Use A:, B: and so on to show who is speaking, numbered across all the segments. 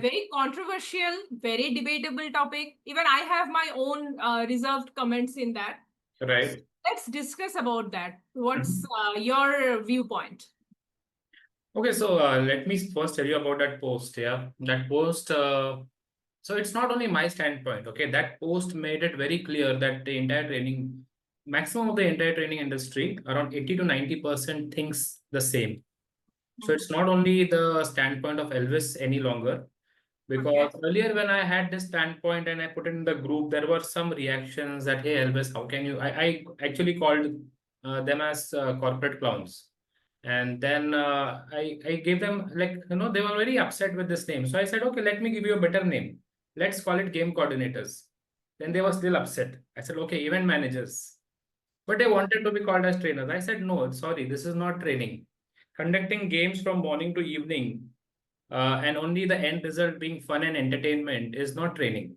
A: very controversial, very debatable topic. Even I have my own reserved comments in that.
B: Right.
A: Let's discuss about that. What's
B: Mhm.
A: your viewpoint?
B: Okay, so let me first tell you about that post. Yeah, that post. So it's not only my standpoint. Okay, that post made it very clear that the entire training, maximum of the entire training industry, around 80 to 90% thinks the same. So
A: Mhm.
B: it's not only the standpoint of Elvis any longer.
A: Okay.
B: Because earlier when I had this standpoint and I put it in the group, there were some reactions that, hey Elvis, how can you? I actually called them as corporate clowns. And then I gave them, like, they were very upset with this name. So I said, okay, let me give you a better name. Let's call it game coordinators. Then they were still upset. I said, okay, event managers. But they wanted to be called as trainers. I said, no, sorry, this is not training. Conducting games from morning to evening and only the end result being fun and entertainment is not training.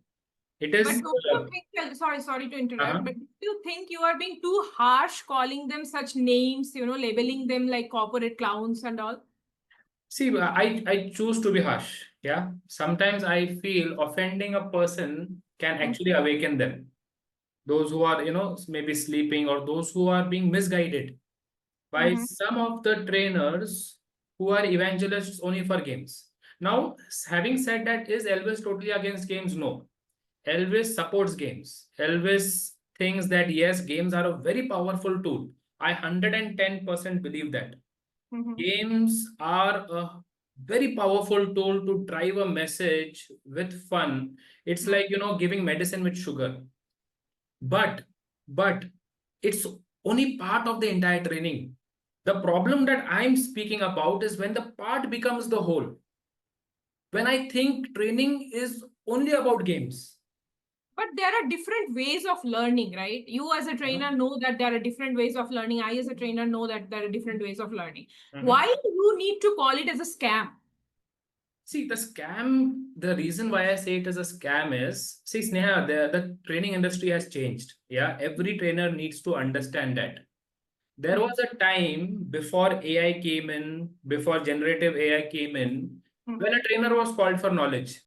B: It
A: But
B: is.
A: don't you think, sorry to interrupt,
B: Uh-huh.
A: but do you think you are being too harsh calling them such names, labeling them like corporate clowns and all?
B: See, I choose to be harsh. Yeah. Sometimes I feel offending a person can actually awaken them. Those who are, maybe sleeping, or those who are being misguided by
A: Mm-hmm.
B: some of the trainers who are evangelists only for games. Now, having said that, is Elvis totally against games? No. Elvis supports games. Elvis thinks that yes, games are a very powerful tool. I 110% believe that.
A: Mm-hmm.
B: Games are a very powerful tool to drive a message with fun. It's like, giving medicine with sugar. But, but it's only part of the entire training. The problem that I'm speaking about is when the part becomes the whole. When I think training is only about games.
A: But there are different ways of learning, right? You as a trainer
B: Uh-huh.
A: know that there are different ways of learning. I as a trainer know that there are different ways of learning. Why
B: Mhm.
A: do you need to call it as a scam?
B: See, the reason why I say it is a scam is, see, Sneha, the training industry has changed. Yeah, every trainer needs to understand that. There
A: Hmm.
B: was a time before AI came in, before generative AI came in,
A: Hmm.
B: when a trainer was called for knowledge.